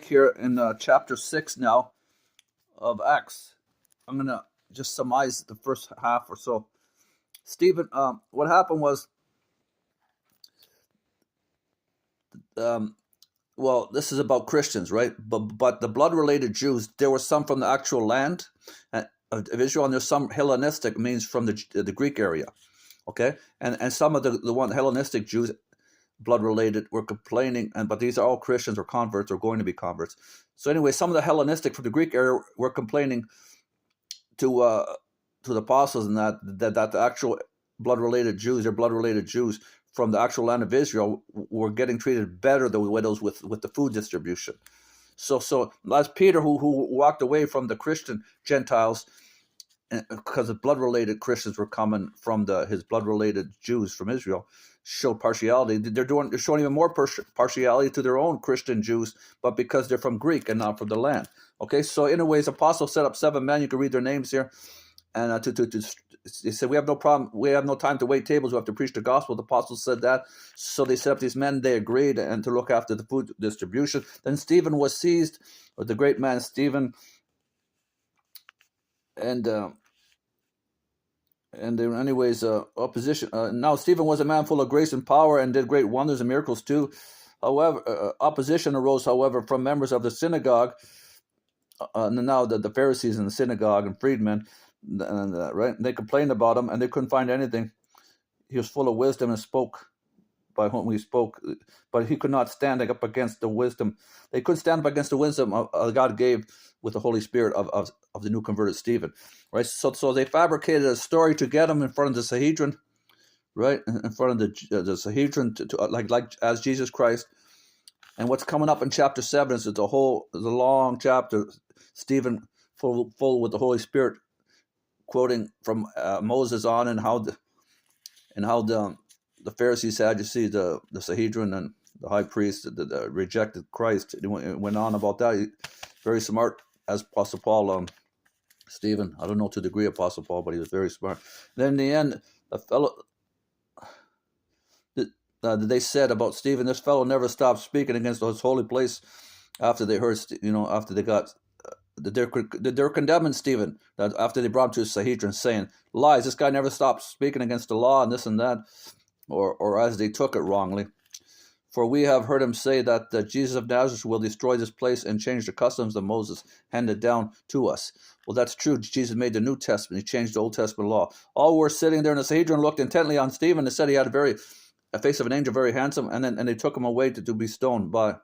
here in chapter 6 now of Acts. I'm going to just summarize the first half or so. Stephen, what happened was, well, this is about Christians, right? But the blood-related Jews, there were some from the actual land of Israel, and there's some Hellenistic, means from the Greek area, okay? And some of the one Hellenistic Jews, blood-related, were complaining, but these are all Christians or converts or going to be converts. So anyway, some of the Hellenistic from the Greek area were complaining to the apostles, and that the actual blood-related Jews or blood-related Jews from the actual land of Israel were getting treated better than the widows with the food distribution. So as Peter, who walked away from the Christian Gentiles, because the blood-related Christians were coming from his blood-related Jews from Israel, showed partiality. They're showing even more partiality to their own Christian Jews, but because they're from Greek and not from the land. Okay, so in a way, apostles set up 7 men. You can read their names here, and they said, we have no problem. We have no time to wait tables. We have to preach the gospel. The apostles said that, so they set up these men. They agreed, and to look after the food distribution. Then Stephen was seized, or the great man Stephen, and anyways, opposition. Now Stephen was a man full of grace and power, and did great wonders and miracles too. However, opposition arose, however, from members of the synagogue. Now the Pharisees in the synagogue and freedmen, right? They complained about him, and they couldn't find anything. He was full of wisdom and spoke by whom he spoke, but he could not stand up against the wisdom. They couldn't stand up against the wisdom God gave with the Holy Spirit of the new converted Stephen, right? So they fabricated a story to get him in front of the Sanhedrin, right? In front of the Sanhedrin, to like as Jesus Christ. And what's coming up in chapter 7 is the long chapter. Stephen full with the Holy Spirit, quoting from Moses on, and how the Pharisees, Sadducees, the Sanhedrin, and the high priest that rejected Christ. It went on about that. Very smart, as Apostle Paul. Stephen, I don't know to the degree of Apostle Paul, but he was very smart. Then in the end, they said about Stephen, this fellow never stopped speaking against his holy place. After they heard, after they got, they're condemning Stephen. That after they brought him to the Sanhedrin, saying lies. This guy never stopped speaking against the law and this and that, or as they took it wrongly. For we have heard him say that Jesus of Nazareth will destroy this place and change the customs that Moses handed down to us. Well, that's true. Jesus made the New Testament. He changed the Old Testament law. All were sitting there in the Sanhedrin looked intently on Stephen and said he had a face of an angel, very handsome, and they took him away to be stoned by